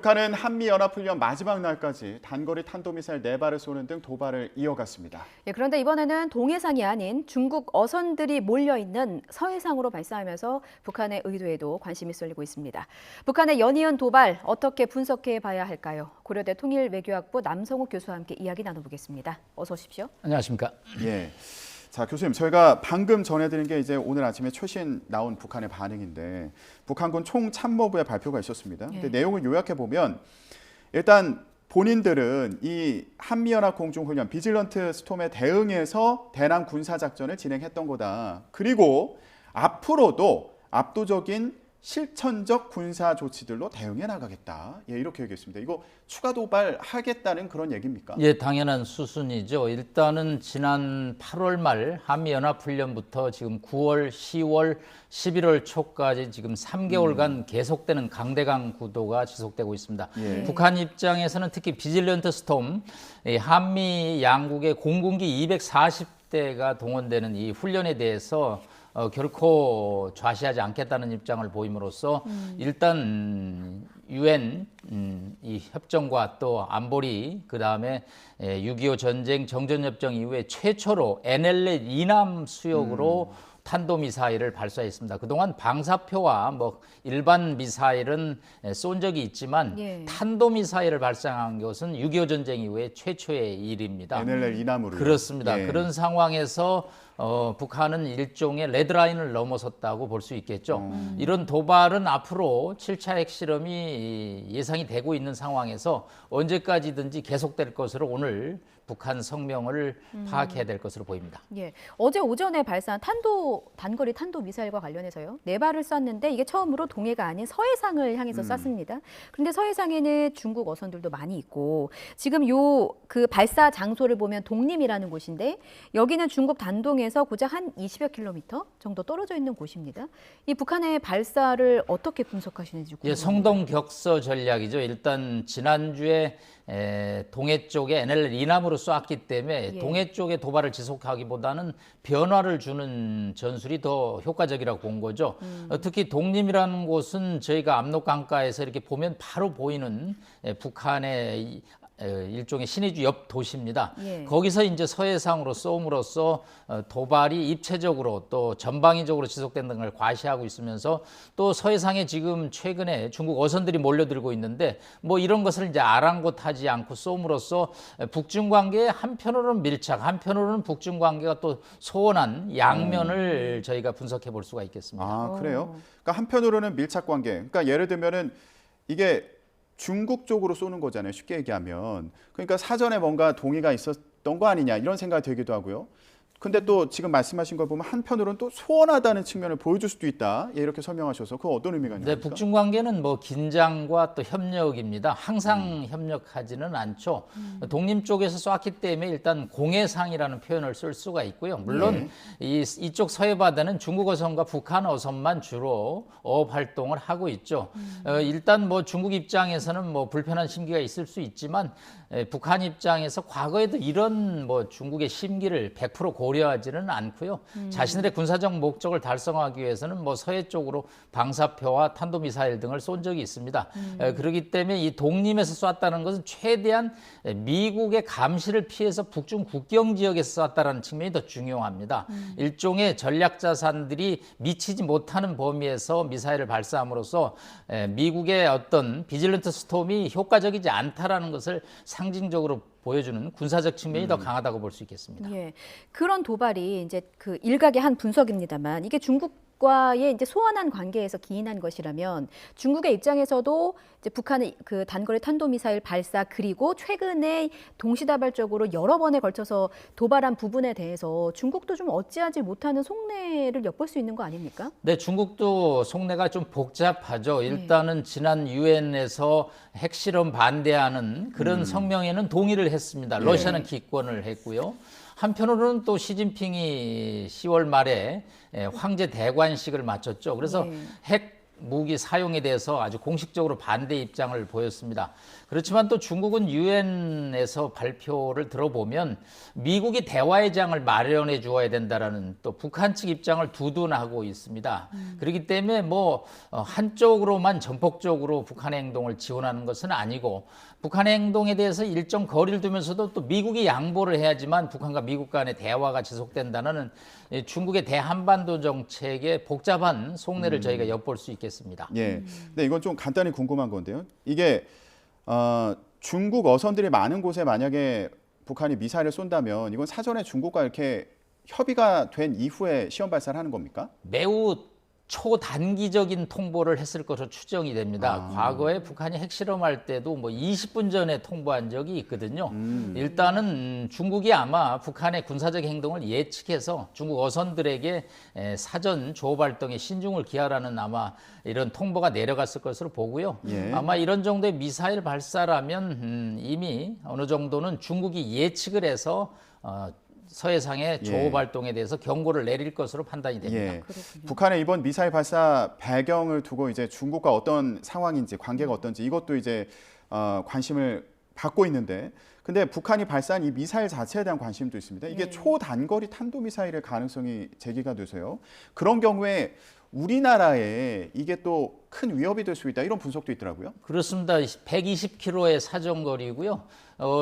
북한은 한미연합훈련 마지막 날까지 단거리 탄도미사일 4발을 쏘는 등 도발을 이어갔습니다. 그런데 이번에는 동해상이 아닌 중국 어선들이 몰려있는 서해상으로 발사하면서 북한의 의도에도 관심이 쏠리고 있습니다. 북한의 연이은 도발 어떻게 분석해 봐야 할까요? 고려대 통일외교학부 남성욱 교수와 함께 이야기 나눠보겠습니다. 어서 오십시오. 안녕하십니까? 예. 자, 교수님, 저희가 방금 전해드린 게 이제 오늘 아침에 최신 나온 북한의 반응인데 북한군 총참모부의 발표가 있었습니다. 근데 내용을 요약해 보면 일단 본인들은 이 한미연합 공중훈련 비질런트 스톰에 대응해서 대남 군사작전을 진행했던 거다. 그리고 앞으로도 압도적인 실천적 군사 조치들로 대응해 나가겠다. 예, 이렇게 얘기했습니다. 이거 추가 도발하겠다는 그런 얘기입니까? 예, 당연한 수순이죠. 일단은 지난 8월 말 한미연합훈련부터 지금 9월, 10월, 11월 초까지 지금 3개월간 계속되는 강대강 구도가 지속되고 있습니다. 예. 북한 입장에서는 특히 비질런트 스톰, 한미 양국의 공군기 240대가 동원되는 이 훈련에 대해서 결코 좌시하지 않겠다는 입장을 보임으로써 일단 UN 이 협정과 또 안보리 그다음에 6.25 전쟁 정전협정 이후에 최초로 NLL 이남 수역으로 탄도미사일을 발사했습니다. 그동안 방사표와 뭐 일반 미사일은 쏜 적이 있지만 탄도미사일을 발사한 것은 6.25 전쟁 이후에 최초의 일입니다. NLL 이남으로. 그렇습니다. 예. 그런 상황에서 북한은 일종의 레드라인을 넘어섰다고 볼 수 있겠죠. 이런 도발은 앞으로 7차 핵실험이 예상이 되고 있는 상황에서 언제까지든지 계속될 것으로 오늘 북한 성명을 파악해야 될 것으로 보입니다. 예, 어제 오전에 발사한 단거리 탄도 미사일과 관련해서요. 4발을 쐈는데 이게 처음으로 동해가 아닌 서해상을 향해서 쐈습니다. 그런데 서해상에는 중국 어선들도 많이 있고 지금 그 발사 장소를 보면 독림이라는 곳인데 여기는 중국 단동에서 고작 한 20여 킬로미터 정도 떨어져 있는 곳입니다. 이 북한의 발사를 어떻게 분석하시는지 궁금합니다. 예, 성동격서 전략이죠. 일단 지난주에 동해 쪽에 NLL 이남으로 쐈기 때문에 동해 쪽의 도발을 지속하기보다는 변화를 주는 전술이 더 효과적이라고 본 거죠. 특히 독림이라는 곳은 저희가 압록강가에서 이렇게 보면 바로 보이는 북한의 일종의 신의주 옆 도시입니다. 거기서 이제 서해상으로 쏘음으로써 도발이 입체적으로 또 전방위적으로 지속된다는 걸 과시하고 있으면서 또 서해상에 지금 최근에 중국 어선들이 몰려들고 있는데 뭐 이런 것을 이제 아랑곳하지 않고 쏘음으로써 북중 관계에 한편으로는 밀착, 한편으로는 북중 관계가 또 소원한 양면을 저희가 분석해 볼 수가 있겠습니다. 아, 그래요? 그러니까 한편으로는 밀착 관계. 그러니까 예를 들면은 이게 중국 쪽으로 쏘는 거잖아요. 쉽게 얘기하면. 그러니까 사전에 뭔가 동의가 있었던 거 아니냐 이런 생각이 들기도 하고요. 근데 또 지금 말씀하신 걸 보면 한편으로는 또 소원하다는 측면을 보여줄 수도 있다. 예, 이렇게 설명하셔서 그거 어떤 의미가 있나요? 네, 북중 관계는 뭐 긴장과 또 협력입니다. 항상 협력하지는 않죠. 독림 쪽에서 쐈기 때문에 일단 공해상이라는 표현을 쓸 수가 있고요. 물론 이쪽 서해 바다는 중국 어선과 북한 어선만 주로 어업 활동을 하고 있죠. 일단 뭐 중국 입장에서는 뭐 불편한 심기가 있을 수 있지만 북한 입장에서 과거에도 이런 뭐 중국의 심기를 100% 고려하지는 않고요. 자신들의 군사적 목적을 달성하기 위해서는 뭐 서해 쪽으로 방사표와 탄도미사일 등을 쏜 적이 있습니다. 그렇기 때문에 이 독림에서 쐈다는 것은 최대한 미국의 감시를 피해서 북중 국경 지역에서 쐈다는 측면이 더 중요합니다. 일종의 전략 자산들이 미치지 못하는 범위에서 미사일을 발사함으로써 미국의 어떤 비질런트 스톰이 효과적이지 않다라는 것을 상징적으로 보여주는 군사적 측면이 더 강하다고 볼 수 있겠습니다. 예, 그런 도발이 이제 그 일각의 한 분석입니다만 이게 중국과의 이제 소원한 관계에서 기인한 것이라면 중국의 입장에서도 이제 북한의 그 단거리 탄도미사일 발사 그리고 최근에 동시다발적으로 여러 번에 걸쳐서 도발한 부분에 대해서 중국도 좀 어찌하지 못하는 속내를 엿볼 수 있는 거 아닙니까? 네, 중국도 속내가 좀 복잡하죠. 일단은 지난 유엔에서 핵실험 반대하는 그런 성명에는 동의를 했습니다. 러시아는 기권을 했고요. 한편으로는 또 시진핑이 10월 말에 황제 대관식을 마쳤죠. 그래서 핵 무기 사용에 대해서 아주 공식적으로 반대 입장을 보였습니다. 그렇지만 또 중국은 유엔에서 발표를 들어보면 미국이 대화의 장을 마련해 주어야 된다라는 또 북한 측 입장을 두둔하고 있습니다. 그렇기 때문에 뭐 한쪽으로만 전폭적으로 북한의 행동을 지원하는 것은 아니고 북한의 행동에 대해서 일정 거리를 두면서도 또 미국이 양보를 해야지만 북한과 미국 간의 대화가 지속된다는 중국의 대한반도 정책의 복잡한 속내를 저희가 엿볼 수 있겠습니다. 예. 근데 이건 좀 간단히 궁금한 건데요. 이게 중국 어선들이 많은 곳에 만약에 북한이 미사일을 쏜다면 이건 사전에 중국과 이렇게 협의가 된 이후에 시험 발사를 하는 겁니까? 매우 초단기적인 통보를 했을 것으로 추정이 됩니다. 과거에 북한이 핵실험할 때도 뭐 20분 전에 통보한 적이 있거든요. 일단은 중국이 아마 북한의 군사적 행동을 예측해서 중국 어선들에게 사전 조업 활동에 신중을 기하라는 아마 이런 통보가 내려갔을 것으로 보고요. 예. 아마 이런 정도의 미사일 발사라면 이미 어느 정도는 중국이 예측을 해서 서해상의 조업 활동에 대해서 경고를 내릴 것으로 판단이 됩니다. 예. 북한의 이번 미사일 발사 배경을 두고 이제 중국과 어떤 상황인지 관계가 어떤지 이것도 이제 관심을 받고 있는데, 근데 북한이 발사한 이 미사일 자체에 대한 관심도 있습니다. 이게 초단거리 탄도미사일의 가능성이 제기가 돼서요. 그런 경우에 우리나라에 이게 또 큰 위협이 될 수 있다, 이런 분석도 있더라고요. 그렇습니다. 120km의 사정거리고요.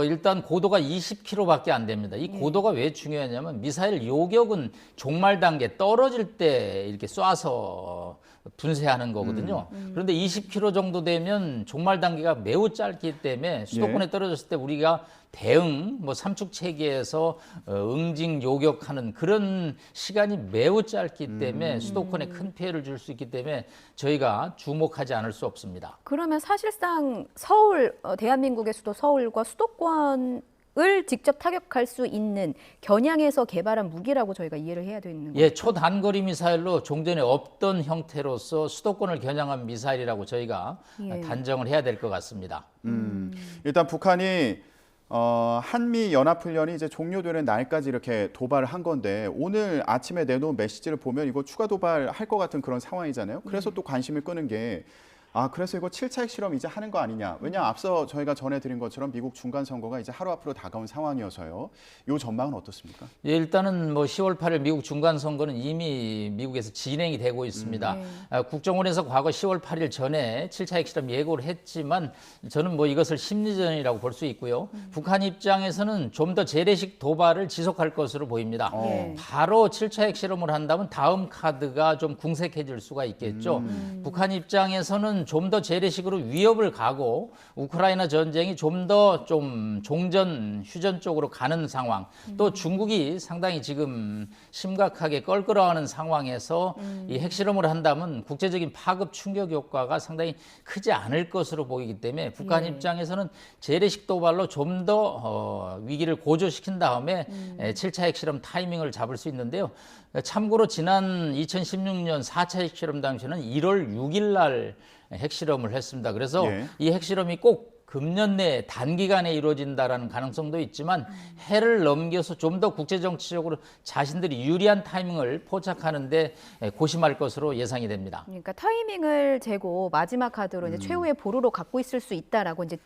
일단 고도가 20km밖에 안 됩니다. 이 고도가 왜 중요하냐면 미사일 요격은 종말 단계 떨어질 때 이렇게 쏴서 분쇄하는 거거든요. 그런데 20km 정도 되면 종말 단계가 매우 짧기 때문에 수도권에 떨어졌을 때 우리가 대응, 뭐 삼축 체계에서 응징 요격하는 그런 시간이 매우 짧기 때문에 수도권에 큰 피해를 줄 수 있기 때문에 저희가 주목하지 않을 수 없습니다. 그러면 사실상 서울, 대한민국의 수도 서울과 수도권을 직접 타격할 수 있는 겨냥해서 개발한 무기라고 저희가 이해를 해야 되는 거죠. 예, 초단거리 미사일로 종전에 없던 형태로서 수도권을 겨냥한 미사일이라고 저희가 단정을 해야 될 것 같습니다. 일단 북한이 한미 연합훈련이 이제 종료되는 날까지 이렇게 도발을 한 건데, 오늘 아침에 내놓은 메시지를 보면 이거 추가 도발할 것 같은 그런 상황이잖아요. 그래서 또 관심을 끄는 게 그래서 이거 7차 핵실험 이제 하는 거 아니냐. 왜냐 앞서 저희가 전해드린 것처럼 미국 중간 선거가 이제 하루 앞으로 다가온 상황이어서요. 이 전망은 어떻습니까? 예, 일단은 뭐 10월 8일 미국 중간 선거는 이미 미국에서 진행이 되고 있습니다. 국정원에서 과거 10월 8일 전에 7차 핵실험 예고를 했지만 저는 뭐 이것을 심리전이라고 볼 수 있고요. 북한 입장에서는 좀 더 재래식 도발을 지속할 것으로 보입니다. 바로 7차 핵실험을 한다면 다음 카드가 좀 궁색해질 수가 있겠죠. 북한 입장에서는 좀 더 재래식으로 위협을 가고 우크라이나 전쟁이 좀 더 좀 종전, 휴전 쪽으로 가는 상황, 또 중국이 상당히 지금 심각하게 껄끄러워하는 상황에서 이 핵실험을 한다면 국제적인 파급 충격 효과가 상당히 크지 않을 것으로 보이기 때문에 북한 입장에서는 재래식 도발로 좀 더 위기를 고조시킨 다음에 7차 핵실험 타이밍을 잡을 수 있는데요. 참고로 지난 2016년 4차 핵실험 당시에는 1월 6일 날 핵실험을 했습니다. 그래서 이 핵실험이 꼭 금년 내 단기간에 이루어진다라는 가능성도 있지만 해를 넘겨서 좀 더 국제정치적으로 자신들이 유리한 타이밍을 포착하는데 고심할 것으로 예상이 됩니다. 그러니까 타이밍을 재고 마지막 카드로 이제 최후의 보루로 갖고 있을 수 있다라고 이제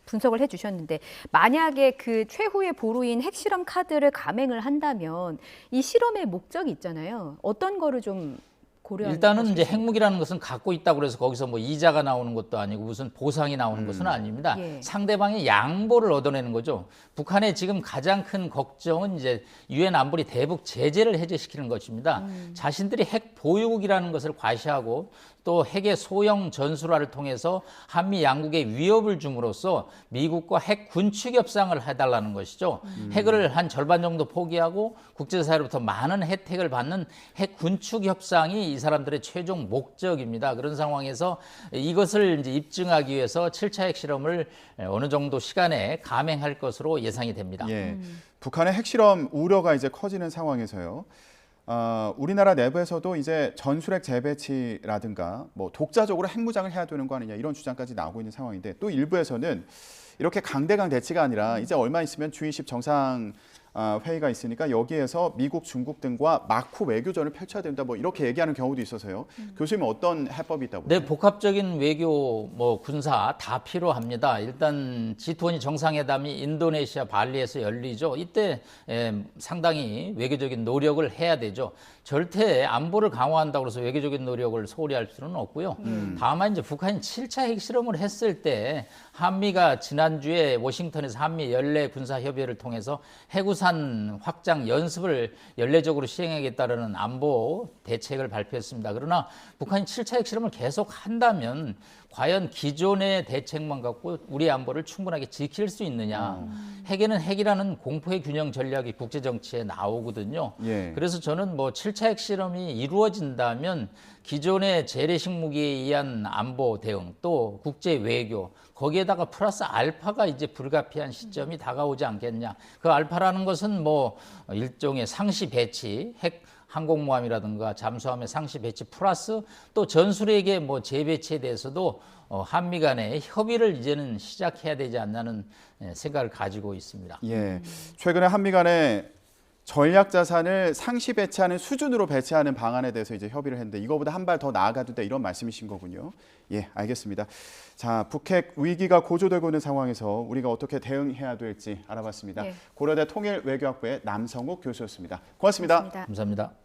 분석을 해주셨는데, 만약에 그 최후의 보루인 핵실험 카드를 감행을 한다면 이 실험의 목적이 있잖아요. 어떤 거를 좀 고려하는 일단은 이제 핵무기라는 것은 갖고 있다고 그래서 거기서 뭐 이자가 나오는 것도 아니고 무슨 보상이 나오는 것은 아닙니다. 상대방의 양보를 얻어내는 거죠. 북한의 지금 가장 큰 걱정은 이제 유엔 안보리 대북 제재를 해제시키는 것입니다. 자신들이 핵 보유국이라는 것을 과시하고 또 핵의 소형 전술화를 통해서 한미 양국에 위협을 줌으로써 미국과 핵 군축 협상을 해달라는 것이죠. 핵을 한 절반 정도 포기하고 국제사회로부터 많은 혜택을 받는 핵 군축 협상이 이 사람들의 최종 목적입니다. 그런 상황에서 이것을 이제 입증하기 위해서 7차 핵실험을 어느 정도 시간에 감행할 것으로 예상이 됩니다. 예. 북한의 핵실험 우려가 이제 커지는 상황에서요. 우리나라 내부에서도 이제 전술핵 재배치라든가 뭐 독자적으로 핵무장을 해야 되는 거 아니냐, 이런 주장까지 나오고 있는 상황인데, 또 일부에서는 이렇게 강대강 대치가 아니라 이제 얼마 있으면 G20 정상 회의가 있으니까 여기에서 미국, 중국 등과 막후 외교전을 펼쳐야 된다. 뭐 이렇게 얘기하는 경우도 있어서요. 교수님 어떤 해법이 있다고 보세요? 네, 복합적인 외교, 군사 다 필요합니다. 일단 G20 정상회담이 인도네시아 발리에서 열리죠. 이때 상당히 외교적인 노력을 해야 되죠. 절대 안보를 강화한다고 해서 외교적인 노력을 소홀히 할 수는 없고요. 다만 이제 북한이 7차 핵실험을 했을 때 한미가 지난주에 워싱턴에서 한미 연례 군사 협의회를 통해서 해구산 확장 연습을 연례적으로 시행하겠다는 안보 대책을 발표했습니다. 그러나 북한이 7차 핵실험을 계속 한다면 과연 기존의 대책만 갖고 우리 안보를 충분하게 지킬 수 있느냐. 핵에는 핵이라는 공포의 균형 전략이 국제 정치에 나오거든요. 예. 그래서 저는 7차 핵실험이 이루어진다면 기존의 재래식 무기에 의한 안보 대응 또 국제 외교 거기에다가 플러스 알파가 이제 불가피한 시점이 다가오지 않겠냐. 그 알파라는 것은 일종의 상시 배치, 핵 항공모함이라든가 잠수함의 상시 배치 플러스 또 전술핵의 재배치에 대해서도 한미 간의 협의를 이제는 시작해야 되지 않나는 생각을 가지고 있습니다. 예. 최근에 한미 간에 전략 자산을 상시 배치하는 수준으로 배치하는 방안에 대해서 이제 협의를 했는데 이거보다 한 발 더 나아가도 돼 이런 말씀이신 거군요. 예, 알겠습니다. 자, 북핵 위기가 고조되고 있는 상황에서 우리가 어떻게 대응해야 될지 알아봤습니다. 예. 고려대 통일외교학부의 남성욱 교수였습니다. 고맙습니다. 고맙습니다. 감사합니다.